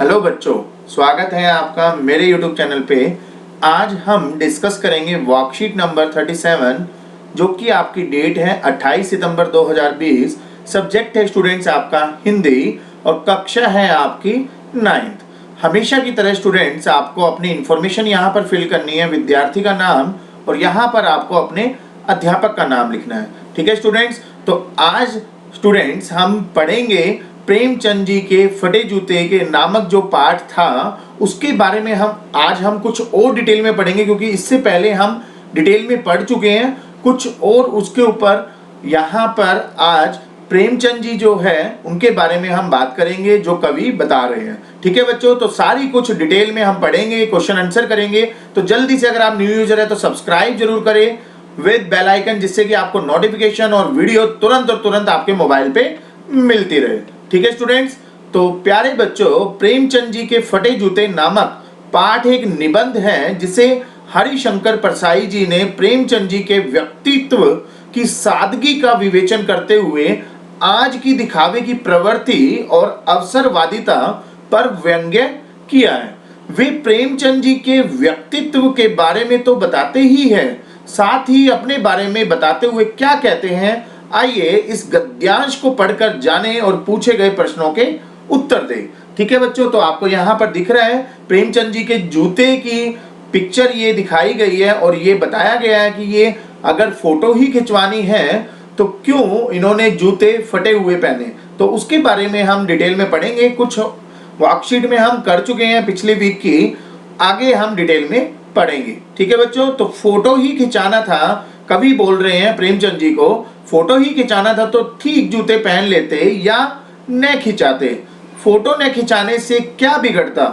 Hello बच्चों, स्वागत है आपका मेरे YouTube चैनल पे। आज हम डिस्कस करेंगे वर्कशीट नंबर 37 जो कि आपकी डेट है 28 सितंबर 2020। सब्जेक्ट है स्टूडेंट्स आपका हिंदी और कक्षा है आपकी 9th। हमेशा की तरह स्टूडेंट्स आपको अपनी इंफॉर्मेशन यहाँ पर फिल करनी है, विद्यार्थी का नाम और यहाँ पर आपको अपने अध्यापक का नाम लिखना है। ठीक है स्टूडेंट्स, तो आज स्टूडेंट्स हम पढ़ेंगे प्रेमचंद जी के फटे जूते के नामक जो पाठ था उसके बारे में हम कुछ और डिटेल में पढ़ेंगे, क्योंकि इससे पहले हम डिटेल में पढ़ चुके हैं कुछ और उसके ऊपर। यहाँ पर आज प्रेमचंद जी जो है उनके बारे में हम बात करेंगे जो कवि बता रहे हैं। ठीक है बच्चों, तो सारी कुछ डिटेल में हम पढ़ेंगे, क्वेश्चन आंसर करेंगे। तो जल्दी से अगर आप न्यू यूजर है तो सब्सक्राइब जरूर करें विद बेल आइकन, जिससे कि आपको नोटिफिकेशन और वीडियो तुरंत आपके मोबाइल पे मिलती रहे। ठीक है स्टूडेंट्स, तो प्यारे बच्चों, प्रेमचंद जी के फटे जूते नामक पाठ एक निबंध है जिसे हरिशंकर परसाई जी ने प्रेमचंद जी के व्यक्तित्व की सादगी का विवेचन करते हुए आज की दिखावे की प्रवृत्ति और अवसरवादिता पर व्यंग्य किया है। वे प्रेमचंद जी के व्यक्तित्व के बारे में तो बताते ही हैं, साथ ही अपने बारे में बताते हुए क्या कहते हैं, आइए इस गद्यांश को पढ़कर जाने और पूछे गए प्रश्नों के उत्तर दें। ठीक है बच्चों, तो आपको यहाँ पर दिख रहा है प्रेमचंद जी के जूते की पिक्चर ये दिखाई गई है और ये बताया गया है कि ये अगर फोटो ही खिंचवानी है तो क्यों इन्होंने जूते फटे हुए पहने, तो उसके बारे में हम डिटेल में पढ़ेंगे। कुछ वर्कशीट में हम कर चुके हैं पिछले वीक की, आगे हम डिटेल में पढ़ेंगे। ठीक है बच्चों, तो फोटो ही खिंचाना था, कवि बोल रहे हैं प्रेमचंद जी को फोटो ही खिंचाना था तो ठीक जूते पहन लेते या न खिंचाते। फोटो न खिंचाने से क्या बिगड़ता,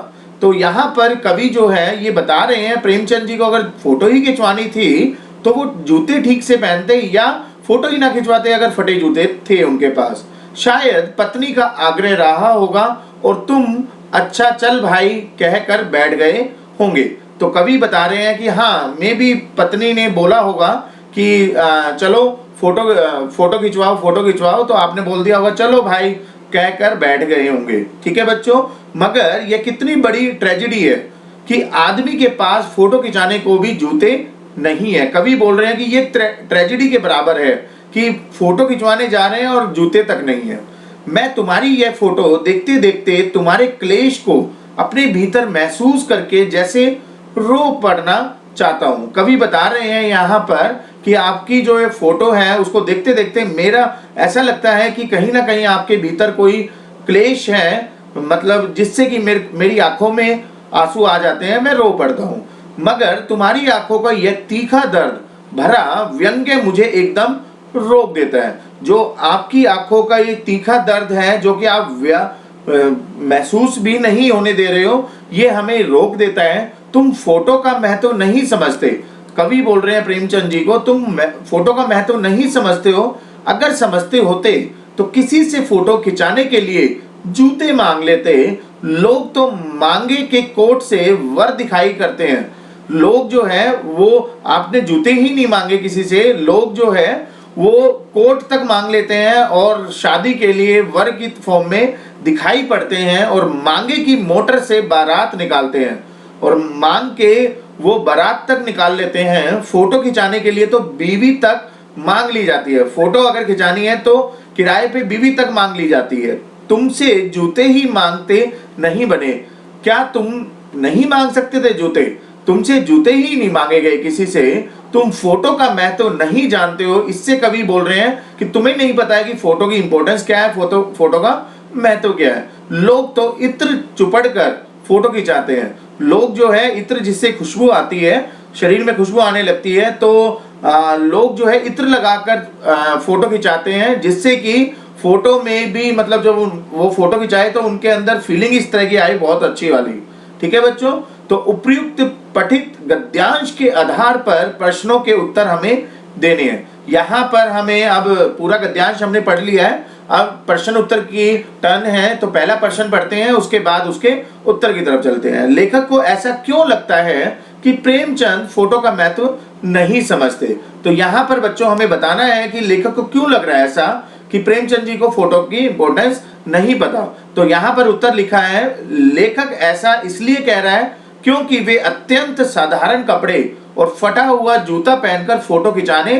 तो यहाँ पर कवि जो है ये बता रहे हैं प्रेमचंद जी को अगर फोटो ही खिंचवानी थी तो वो जूते ठीक से पहनते या फोटो ही ना खिंचवाते अगर फटे जूते थे उनके पास। शायद पत्नी का आग्रह रहा होगा और तुम अच्छा चल भाई कहकर बैठ गए होंगे। तो कवि बता रहे हैं कि हाँ, मे भी पत्नी ने बोला होगा कि चलो फोटो खिंचवाओ, तो आपने बोल दिया होगा चलो भाई कहकर बैठ गए होंगे। ठीक है बच्चों, मगर यह कितनी बड़ी ट्रेजेडी है कि आदमी के पास फोटो खिंचाने को भी जूते नहीं है। कवि बोल रहे हैं कि ये ट्रेजेडी के बराबर है कि फोटो खिंचवाने जा रहे हैं और जूते तक नहीं है। मैं तुम्हारी यह फोटो देखते देखते तुम्हारे क्लेश को अपने भीतर महसूस करके जैसे रो पड़ना चाहता हूं। कवि बता रहे हैं यहाँ पर कि आपकी जो ये फोटो है उसको देखते देखते मेरा ऐसा लगता है कि कहीं ना कहीं आपके भीतर कोई क्लेश है, मतलब जिससे कि मेरी आंखों में आंसू आ जाते हैं, मैं रो पड़ता हूँ। मगर तुम्हारी आंखों का यह तीखा दर्द भरा व्यंग्य मुझे एकदम रोक देता है। जो आपकी आंखों का ये तीखा दर्द है जो कि आप महसूस भी नहीं होने दे रहे हो, ये हमें रोक देता है। तुम फोटो का महत्व नहीं समझते। कवि बोल रहे हैं प्रेमचंद जी को, तुम फोटो का महत्व नहीं समझते हो। अगर समझते होते तो किसी से फोटो खिंचाने के लिए जूते मांग लेते। लोग तो मांगे के कोट से वर दिखाई करते हैं। लोग जो है वो आपने जूते ही नहीं मांगे किसी से, लोग जो है वो कोट तक मांग लेते हैं और शादी के लिए वर की फॉर्म में दिखाई पड़ते हैं और मांगे की मोटर से बारात निकालते हैं और मांग के वो बारात तक निकाल लेते हैं। फोटो खिंचाने के लिए तो बीवी तक मांग ली जाती है। फोटो अगर खिंचानी है तो किराए पे बीवी तक मांग ली जाती है। तुमसे जूते ही मांगते नहीं बने। क्या तुम नहीं मांग सकते थे जूते? तुमसे जूते ही नहीं मांगे गए किसी से। तुम फोटो का महत्व नहीं जानते हो। इससे कवि बोल रहे हैं कि तुम्हें नहीं पता है कि फोटो की इंपॉर्टेंस क्या है, फोटो का महत्व क्या है। लोग तो इत्र चुपड़ कर फोटो खिंचाते हैं। लोग जो है इत्र, जिससे खुशबू आती है, शरीर में खुशबू आने लगती है, तो लोग जो है इत्र लगाकर फोटो खिंचाते हैं, जिससे कि फोटो में भी मतलब जब वो फोटो खिंचाए तो उनके अंदर फीलिंग इस तरह की आई, बहुत अच्छी वाली। ठीक है बच्चों, तो उपयुक्त पठित गद्यांश के आधार पर प्रश्नों के उत्तर हमें देने हैं। यहाँ पर हमें अब पूरा गद्यांश हमने पढ़ लिया है, अब प्रश्न उत्तर की टर्न है। तो पहला प्रश्न पढ़ते हैं, उसके बाद उसके उत्तर की तरफ चलते हैं। लेखक को ऐसा क्यों लगता है कि प्रेमचंद फोटो का महत्व नहीं समझते? तो यहाँ पर बच्चों हमें बताना है कि लेखक को क्यों लग रहा है ऐसा कि प्रेमचंद जी को फोटो की इंपॉर्टेंस नहीं पता। तो यहाँ पर उत्तर लिखा है, लेखक ऐसा इसलिए कह रहा है क्योंकि वे अत्यंत साधारण कपड़े और फटा हुआ जूता पहनकर फोटो खिंचाने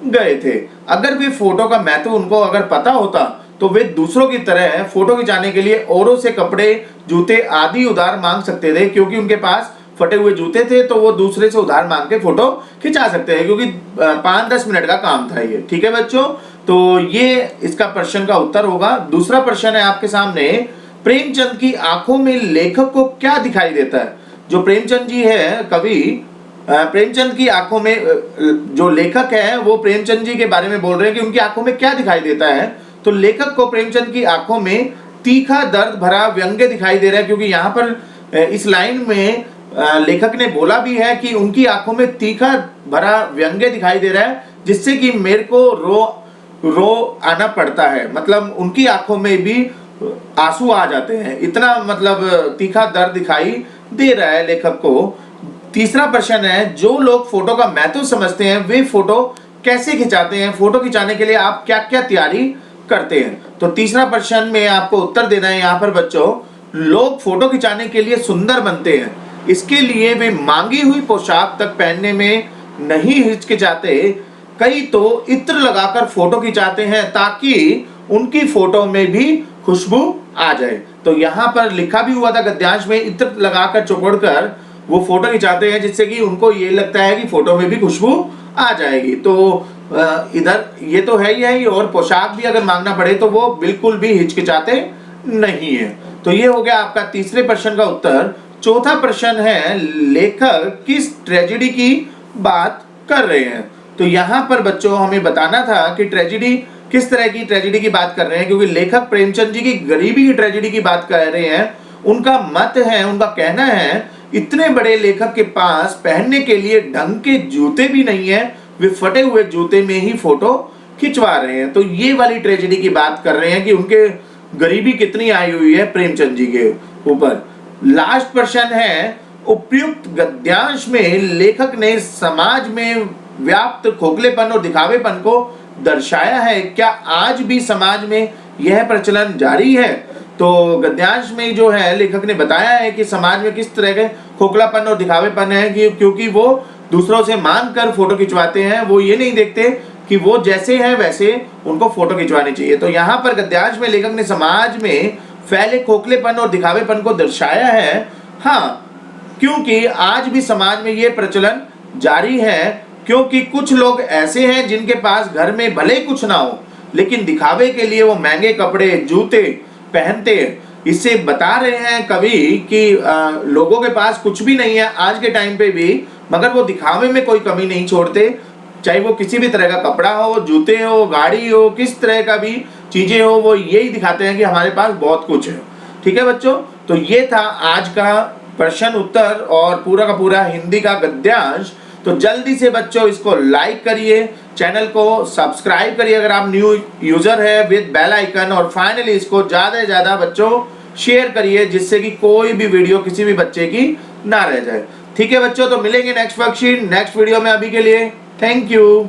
गए थे। अगर वे फोटो का महत्व उनको अगर पता होता तो वे दूसरों की तरह फोटो खिंचाने के लिए औरों से कपड़े, जूते आदि उधार मांग सकते थे। क्योंकि उनके पास फटे हुए जूते थे तो वो दूसरे से उधार मांग के फोटो खिंचा सकते हैं, क्योंकि 5-10 मिनट का काम था ये। ठीक है बच्चों, तो ये इसका प्रश्न का उत्तर होगा। दूसरा प्रश्न है आपके सामने, प्रेमचंद की आंखों में लेखक को क्या दिखाई देता है? जो प्रेमचंद जी है कवि, प्रेमचंद की आंखों में, जो लेखक है वो प्रेमचंद जी के बारे में बोल रहे हैं कि उनकी आंखों में क्या दिखाई देता है। तो लेखक को प्रेमचंद की आंखों में तीखा दर्द भरा व्यंग्य दिखाई दे रहा है, क्योंकि यहाँ पर इस लाइन में लेखक ने बोला भी है कि उनकी आंखों में तीखा भरा व्यंग्य दिखाई दे रहा है, जिससे कि मेरे को रो आना पड़ता है। मतलब उनकी आंखों में भी आंसू आ जाते हैं, इतना मतलब तीखा दर्द दिखाई दे रहा है लेखक को। तीसरा प्रश्न है, जो लोग फोटो का महत्व समझते हैं वे फोटो कैसे खिंचाते हैं? फोटो खिंचाने के लिए आप क्या क्या तैयारी करते हैं? तो तीसरा प्रश्न में आपको उत्तर देना है यहाँ पर बच्चों, लोग फोटो खिंचाने के लिए सुंदर बनते हैं, इसके लिए वे मांगी हुई पोशाक तक पहनने में नहीं हिचकिचाते। कई तो इत्र लगाकर फोटो खिंचाते हैं ताकि उनकी फोटो में भी खुशबू आ जाए। तो यहाँ पर लिखा भी हुआ था गद्यांश में, इत्र लगाकर चौपड़कर वो फोटो खिंचाते हैं जिससे कि उनको ये लगता है कि फोटो में भी खुशबू आ जाएगी। तो इधर ये तो है ही, और पोशाक भी अगर मांगना पड़े तो वो बिल्कुल भी हिचकिचाते नहीं है। तो ये हो गया आपका तीसरे प्रश्न का उत्तर। चौथा प्रश्न है, लेखक किस ट्रेजेडी की बात कर रहे हैं? तो यहाँ पर बच्चों हमें बताना था कि ट्रेजेडी किस तरह की ट्रेजेडी की बात कर रहे हैं, क्योंकि लेखक प्रेमचंद जी की गरीबी की ट्रेजेडी की बात कर रहे हैं। उनका मत है, उनका कहना है, इतने बड़े लेखक के पास पहनने के लिए ढंग के जूते भी नहीं है, वे फटे हुए जूते में ही फोटो खिंचवा रहे हैं। तो ये वाली ट्रेजेडी की बात कर रहे हैं कि उनके गरीबी कितनी आई हुई है प्रेमचंद जी के ऊपर। लास्ट प्रश्न है, उपयुक्त गद्यांश में लेखक ने समाज में व्याप्त खोखलेपन और दिखावेपन को दर्शाया है। क्या आज भी समाज में यह प्रचलन जारी है? तो गद्यांश में जो है लेखक ने बताया है कि समाज में किस तरह के खोखलापन और दिखावेपन है, कि क्योंकि वो दूसरों से मांग कर फोटो खिंचवाते हैं, वो ये नहीं देखते कि वो जैसे हैं वैसे उनको फोटो खिंचवानी चाहिए। तो यहाँ पर गद्यांश में लेखक ने समाज में फैले खोखलेपन और दिखावेपन को दर्शाया है। हाँ, क्योंकि आज भी समाज में ये प्रचलन जारी है, क्योंकि कुछ लोग ऐसे हैं जिनके पास घर में भले कुछ ना हो, लेकिन दिखावे के लिए वो महंगे कपड़े, जूते पहनते हैं। इससे बता रहे हैं कवि कि लोगों के पास कुछ भी नहीं है आज के टाइम पे भी, मगर वो दिखावे में कोई कमी नहीं छोड़ते, चाहे वो किसी भी तरह का कपड़ा हो, जूते हो, गाड़ी हो, किस तरह का भी चीजें हो, वो यही दिखाते हैं कि हमारे पास बहुत कुछ है। ठीक है बच्चों, तो ये था आज का प्रश्न उत्तर और पूरा का पूरा हिंदी का गद्यांश। तो जल्दी से बच्चों इसको लाइक करिए, चैनल को सब्सक्राइब करिए अगर आप न्यू यूजर है, विद बेल आइकन, और फाइनली इसको ज्यादा से ज्यादा बच्चों शेयर करिए, जिससे कि कोई भी वीडियो किसी भी बच्चे की ना रह जाए। ठीक है बच्चों, तो मिलेंगे नेक्स्ट वर्कशीट नेक्स्ट वीडियो में। अभी के लिए थैंक यू।